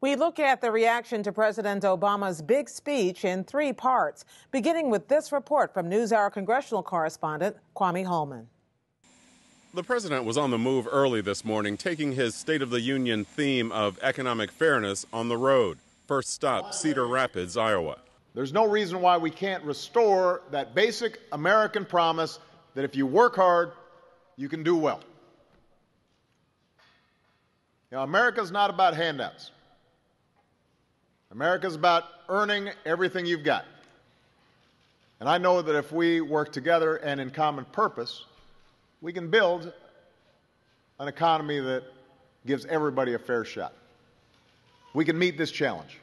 We look at the reaction to President Obama's big speech in three parts, beginning with this report from NewsHour congressional correspondent Kwame Holman. The president was on the move early this morning, taking his State of the Union theme of economic fairness on the road. First stop, Cedar Rapids, Iowa. There's no reason why we can't restore that basic American promise that if you work hard, you can do well. You know, America's not about handouts. America's about earning everything you've got. And I know that if we work together and in common purpose, we can build an economy that gives everybody a fair shot. We can meet this challenge.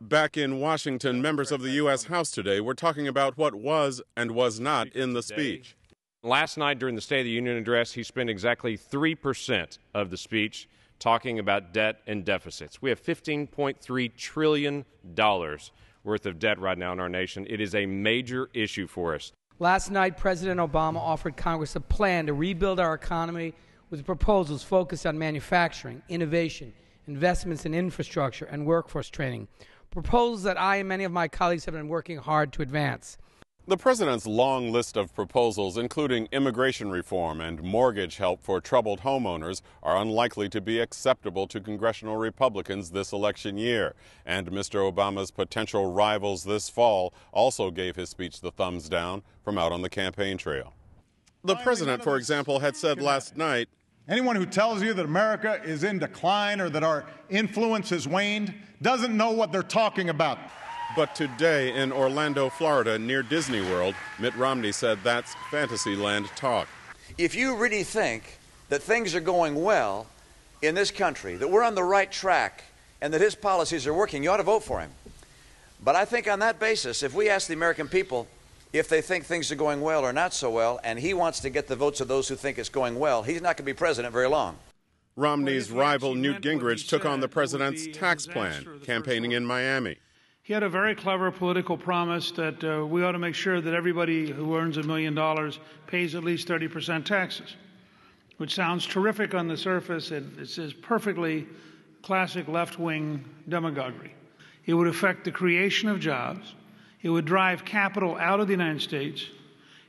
Back in Washington, members of the U.S. House today were talking about what was and was not in the speech. Last night during the State of the Union address, he spent exactly 3% of the speech talking about debt and deficits. We have $15.3 trillion worth of debt right now in our nation. It is a major issue for us. Last night, President Obama offered Congress a plan to rebuild our economy with proposals focused on manufacturing, innovation, investments in infrastructure, and workforce training. Proposals that I and many of my colleagues have been working hard to advance. The president's long list of proposals, including immigration reform and mortgage help for troubled homeowners, are unlikely to be acceptable to congressional Republicans this election year. And Mr. Obama's potential rivals this fall also gave his speech the thumbs down from out on the campaign trail. The president, for example, had said last night, "Anyone who tells you that America is in decline or that our influence has waned doesn't know what they're talking about." But today in Orlando, Florida, near Disney World, Mitt Romney said that's Fantasyland talk. If you really think that things are going well in this country, that we're on the right track, and that his policies are working, you ought to vote for him. But I think on that basis, if we ask the American people if they think things are going well or not so well, and he wants to get the votes of those who think it's going well, he's not going to be president very long. Romney's rival Newt Gingrich took on the president's tax plan, campaigning in Miami. He had a very clever political promise that we ought to make sure that everybody who earns $1 million pays at least 30% taxes, which sounds terrific on the surface. It is perfectly classic left-wing demagoguery. It would affect the creation of jobs. It would drive capital out of the United States.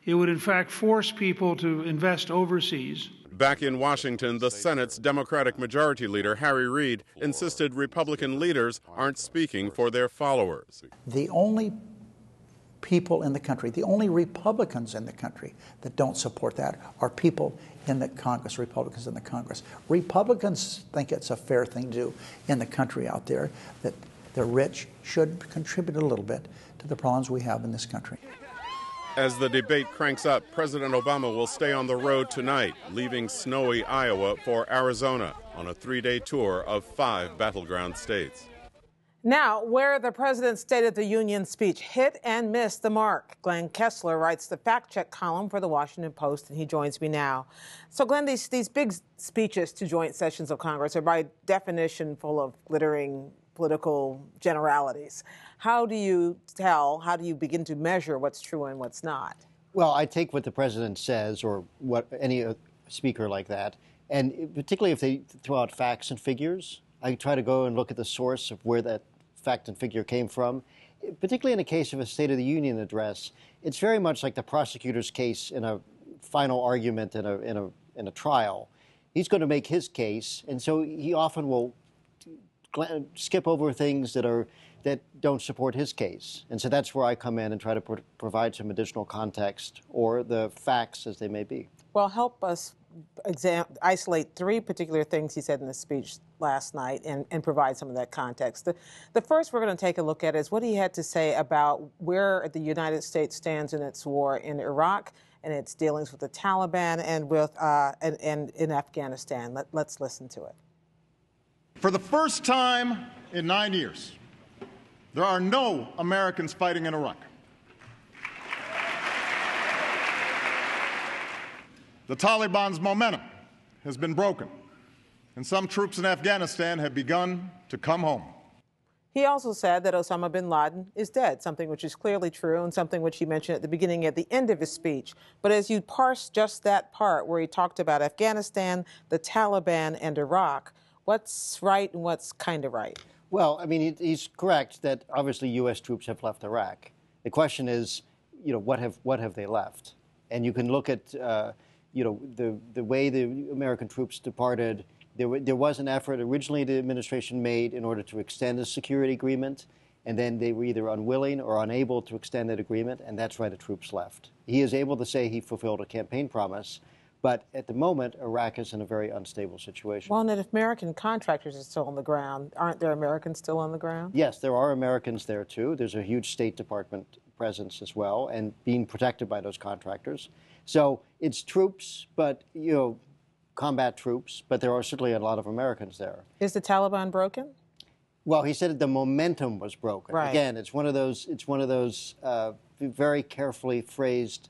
It would, in fact, force people to invest overseas. Back in Washington, the Senate's Democratic Majority Leader, Harry Reid, insisted Republican leaders aren't speaking for their followers. The only people in the country, the only Republicans in the country that don't support that are people in the Congress, Republicans in the Congress. Republicans think it's a fair thing to do in the country out there, that the rich should contribute a little bit to the problems we have in this country. As the debate cranks up, President Obama will stay on the road tonight, leaving snowy Iowa for Arizona on a 3-day tour of 5 battleground states. Now, where the president's State of the Union speech hit and missed the mark. Glenn Kessler writes the fact-check column for the Washington Post, and he joins me now. So, Glenn, these big speeches to joint sessions of Congress are by definition full of glittering political generalities. How do you begin to measure what's true and what's not? Well, I take what the president says, or what any speaker like that, and particularly if they throw out facts and figures, I try to go and look at the source of where that fact and figure came from. Particularly in the case of a State of the Union address, it's very much like the prosecutor's case in a final argument in a trial. He's going to make his case, and so he often will skip over things that don't support his case. And so that's where I come in and try to provide some additional context or the facts as they may be. Well, help us isolate 3 particular things he said in the speech last night and provide some of that context. The first we're going to take a look at is what he had to say about where the United States stands in its war in Iraq and its dealings with the Taliban and with and in Afghanistan. Let's listen to it. For the first time in 9 years, there are no Americans fighting in Iraq. The Taliban's momentum has been broken, and some troops in Afghanistan have begun to come home. He also said that Osama bin Laden is dead, something which is clearly true and something which he mentioned at the beginning and at the end of his speech. But as you parse just that part where he talked about Afghanistan, the Taliban, and Iraq, what's right and what's kind of right? Well, I mean, he's correct that obviously U.S. troops have left Iraq. The question is, what have they left? And you can look at, the way the American troops departed. There was an effort originally the administration made in order to extend the security agreement, and then they were either unwilling or unable to extend that agreement, and that's why the troops left. He is able to say he fulfilled a campaign promise, but at the moment, Iraq is in a very unstable situation. Well, and if American contractors are still on the ground, aren't there Americans still on the ground? Yes, there are Americans there, too. There's a huge State Department presence as well, and being protected by those contractors. So it's troops, but, combat troops, but there are certainly a lot of Americans there. Is the Taliban broken? Well, he said that the momentum was broken. Right. Again, it's one of those very carefully phrased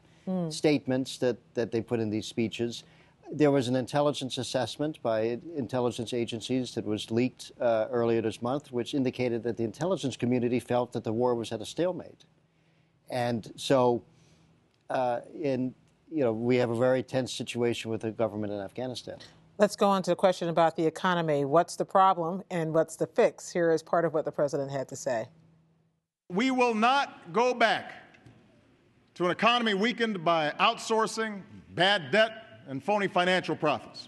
statements that they put in these speeches. There was an intelligence assessment by intelligence agencies that was leaked earlier this month, which indicated that the intelligence community felt that the war was at a stalemate. And so, we have a very tense situation with the government in Afghanistan. Let's go on to the question about the economy. What's the problem and what's the fix? Here is part of what the president had to say. We will not go back to an economy weakened by outsourcing, bad debt, and phony financial profits.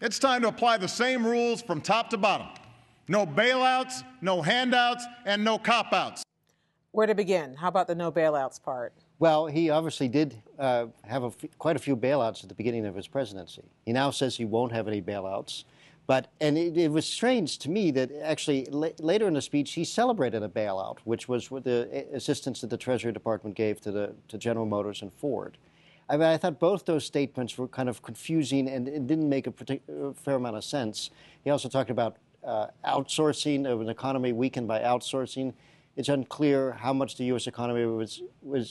It's time to apply the same rules from top to bottom. No bailouts, no handouts, and no cop-outs. Where to begin? How about the no bailouts part? Well, he obviously did have quite a few bailouts at the beginning of his presidency. He now says he won't have any bailouts. And it was strange to me that actually later in the speech he celebrated a bailout, which was with the assistance that the Treasury Department gave to General Motors and Ford. I mean, I thought both those statements were kind of confusing and it didn't make a fair amount of sense. He also talked about outsourcing of an economy weakened by outsourcing. It's unclear how much the U.S. economy was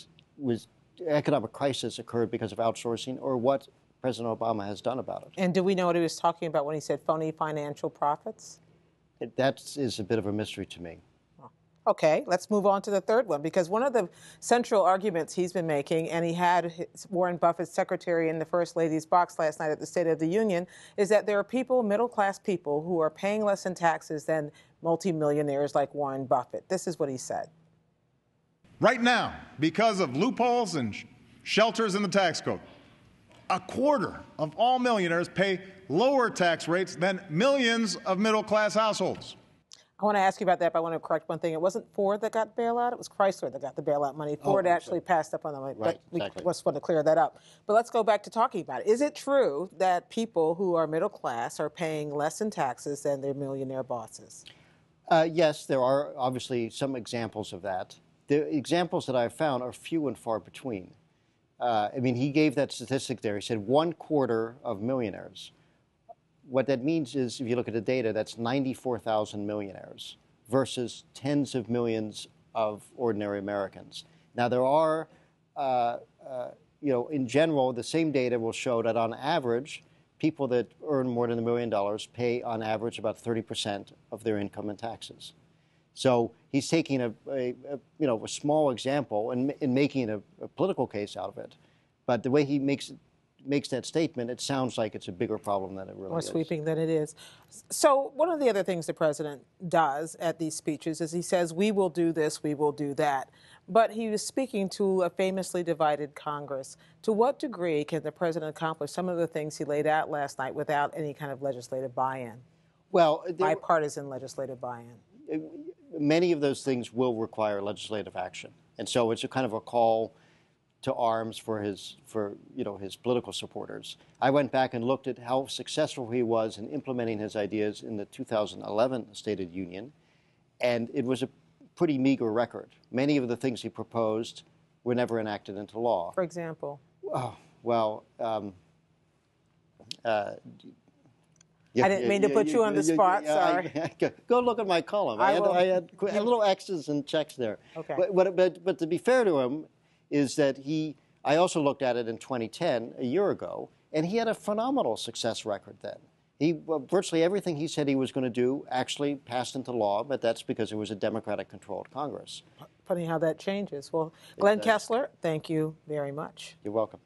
economic crisis occurred because of outsourcing or what President Obama has done about it. And do we know what he was talking about when he said phony financial profits? That is a bit of a mystery to me. Okay, let's move on to the third one, because one of the central arguments he's been making, and he had Warren Buffett's secretary in the First Lady's box last night at the State of the Union, is that there are people, middle-class people, who are paying less in taxes than multimillionaires like Warren Buffett. This is what he said. Right now, because of loopholes and shelters in the tax code, a quarter of all millionaires pay lower tax rates than millions of middle-class households. I want to ask you about that, but I want to correct one thing. It wasn't Ford that got bailout. It was Chrysler that got the bailout money. Ford actually passed up on the money. Right, but exactly. We just want to clear that up. But let's go back to talking about it. Is it true that people who are middle class are paying less in taxes than their millionaire bosses? Yes, there are obviously some examples of that. The examples that I've found are few and far between. He gave that statistic there. He said 1/4 of millionaires. What that means is, if you look at the data, that's 94,000 millionaires versus tens of millions of ordinary Americans. Now, there are, in general, the same data will show that on average, people that earn more than $1 million pay on average about 30% of their income in taxes. So he's taking a small example and making a political case out of it. But the way he makes that statement, it sounds like it's a bigger problem than it really is. More sweeping than it is. So one of the other things the president does at these speeches is he says, we will do this, we will do that. But he was speaking to a famously divided Congress. To what degree can the president accomplish some of the things he laid out last night without any kind of legislative buy-in? Well, bipartisan legislative buy-in. Many of those things will require legislative action. And so it's a kind of a call to arms for his political supporters. I went back and looked at how successful he was in implementing his ideas in the 2011 State of the Union, and it was a pretty meager record. Many of the things he proposed were never enacted into law. For example? I didn't mean to put you on the spot, sorry. Go look at my column. I had little X's and checks there. Okay. But to be fair to him, is that I also looked at it in 2010, a year ago, and he had a phenomenal success record then. Virtually everything he said he was going to do actually passed into law, but that's because it was a Democratic-controlled Congress. Funny how that changes. Well, Glenn Kessler, thank you very much. You're welcome.